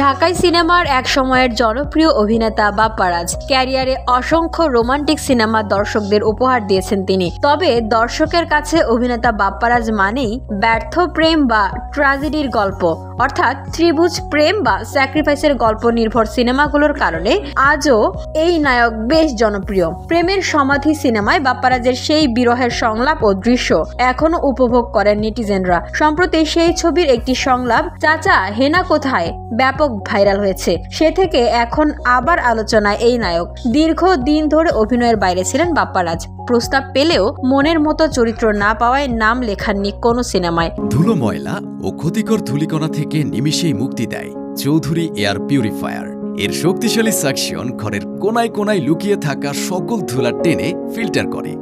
ঢাকাই সিনেমার এক সময়ের জনপ্রিয় অভিনেতা বাপ্পারাজ ক্যারিয়ারে অসংখ্য রোমান্টিক সিনেমা দর্শকদের উপহার দিয়েছেন তিনি। তবে দর্শকের কাছে অভিনেতা বাপ্পারাজ মানেই ব্যর্থ প্রেম বা ট্র্যাজেডির গল্প, অর্থাৎ ত্রিভুজ প্রেম বা স্যাক্রিফাইসের গল্প নির্ভর সিনেমাগুলোর কারণে আজও এই নায়ক বেশ জনপ্রিয়। প্রেমের সমাধি সিনেমায় বাপ্পারাজের সেই বিরহের সংলাপ ও দৃশ্য এখনো উপভোগ করেন নেটিজেনরা। সম্প্রতি সেই ছবির একটি সংলাপ চাচা হেনা কোথায় ব্যাপক ভাইরাল হয়েছে। সে থেকে এখন আবার আলোচনায় এই নায়ক। দীর্ঘ দিন ধরে অভিনয়ের বাইরে ছিলেন বাপ্পারাজ। প্রস্তাব পেলেও মনের মতো চরিত্র না পাওয়ায় নাম লেখাননি কোনো সিনেমায়। ধুলো ময়লা ও ক্ষতিকর ধূলিকণা থেকে নিমিষেই মুক্তি দেয় চৌধুরী এয়ার পিউরিফায়ার। এর শক্তিশালী সাকশন ঘরের কোনায় কোনায় লুকিয়ে থাকা সকল ধুলা টেনে ফিল্টার করে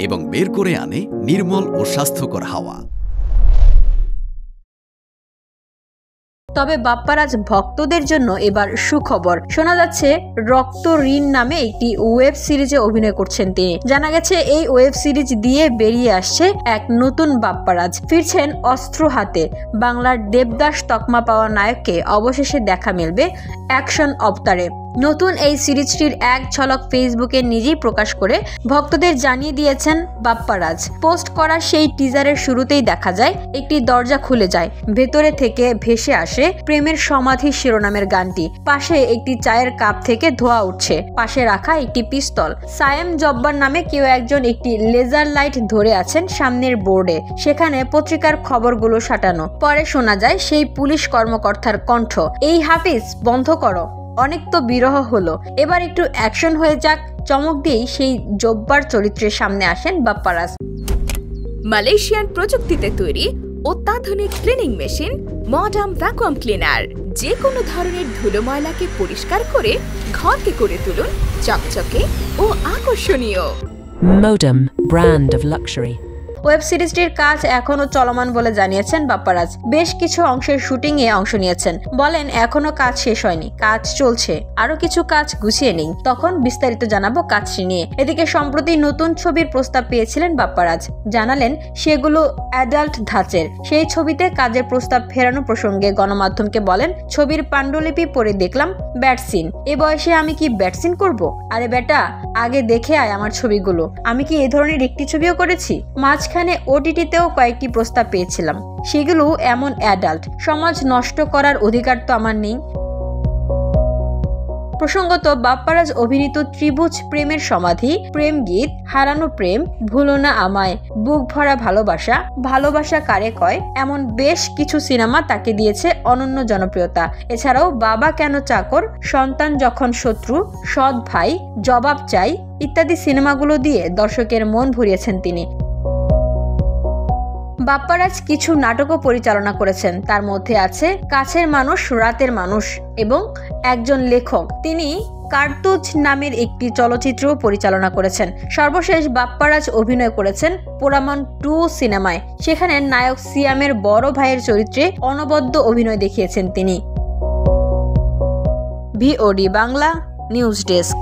এবং বের করে আনে নির্মল ও স্বাস্থ্যকর হাওয়া। তবে বাপ্পারাজ ভক্তদের জন্য এবার সুখবর। শোনা যাচ্ছে রক্ত ঋণ নামে একটি ওয়েব সিরিজে অভিনয় করছেন তিনি। জানা গেছে এই ওয়েব সিরিজ দিয়ে বেরিয়ে আসছে এক নতুন বাপ্পারাজ। ফিরছেন অস্ত্র হাতে। বাংলার দেবদাস তকমা পাওয়া নায়ককে অবশেষে দেখা মিলবে অ্যাকশন অবতারে। নতুন এই সিরিজটির এক ঝলক ফেসবুকে নিজেই প্রকাশ করে ভক্তদের জানিয়ে দিয়েছেন বাপ্পারাজ। পোস্ট করা সেই টিজারের শুরুতেই দেখা যায় একটি দরজা খুলে যায়, ভেতরে থেকে ভেসে আসে প্রেমের সমাধি শিরোনামের গানটি। পাশে একটি চায়ের কাপ থেকে ধোঁয়া উঠছে, পাশে রাখা একটি পিস্তল। সায়েম জব্বার নামে কেউ একজন একটি লেজার লাইট ধরে আছেন সামনের বোর্ডে। সেখানে পত্রিকার খবরগুলো সাঁটানো। পরে শোনা যায় সেই পুলিশ কর্মকর্তার কণ্ঠ, এই হাফিজ বন্ধ করো, অনেক তো বিরহ হলো, এবার একটু অ্যাকশন হয়ে যাক। চমক দিয়েই সেই জব্বার চরিত্রের সামনে আসেন বাপ্পারাজ। মালয়েশিয়ান প্রযুক্তিতে তৈরি অত্যাধুনিক cleaning machine modern vacuum cleaner যে কোনো ধরনের ধুলো ময়লাকে পরিষ্কার করে ঘরকে করে তুলুন চকচকে ও আকর্ষণীয়। Modem, brand of luxury. Web সিরিজটির কাজ এখনো চলমান বলে জানিয়েছেন বাপ্পারাজ। বেশ কিছু অংশের শুটিং এ অংশ নিয়েছেন। বলেন এখনো কাজ শেষ হয়নি, কাজ চলছে, আরো কিছু কাজ গুছিয়ে নেই, তখন বিস্তারিত জানাবো কাজটি নিয়ে। এদিকে সম্প্রতি নতুন ছবির প্রস্তাব পেয়েছিলেন বাপ্পারাজ। জানালেন সেগুলো অ্যাডাল্ট ধাঁচের। সেই ছবিতে কাজের প্রস্তাব ফেরানো প্রসঙ্গে গণমাধ্যমকে বলেন, ছবির পাণ্ডুলিপি পড়ে দেখলাম ব্যাড সিন। এ বয়সে আমি কি ব্যাড সিন করবো? আরে বেটা, আগে দেখে আয় আমার ছবিগুলো। আমি কি এ ধরনের একটি ছবিও করেছি? মাঝখানে ওটিটিতেও কয়েকটি প্রস্তাব পেয়েছিলাম, সেগুলো এমন অ্যাডাল্ট। সমাজ নষ্ট করার অধিকার তো আমার নেই। প্রসঙ্গত বাপ্পারাজ অভিনীত ত্রিভুজ প্রেমের সমাধি, প্রেম গীত, হারানো প্রেম, ভুলো না আমায়, বুক ভরা ভালোবাসা, ভালোবাসা কারে কয়, এমন বেশ কিছু সিনেমা তাকে দিয়েছে অনন্য জনপ্রিয়তা। এছাড়াও বাবা কেন চাকর, সন্তান যখন শত্রু, সৎ ভাই, জবাব চাই ইত্যাদি সিনেমাগুলো দিয়ে দর্শকের মন ভরিয়েছেন তিনি। বাপ্পারাজ কিছু নাটকও পরিচালনা করেছেন। তার মধ্যে আছে কাছের মানুষ, রাতের মানুষ এবং একজন লেখক। তিনি কার্তুজ নামের একটি চলচ্চিত্রও পরিচালনা করেছেন। সর্বশেষ বাপ্পারাজ অভিনয় করেছেন পোড়ামন 2 সিনেমায়। সেখানে নায়ক সিয়ামের বড় ভাইয়ের চরিত্রে অনবদ্য অভিনয় দেখিয়েছেন তিনি। VOD Bangla news desk.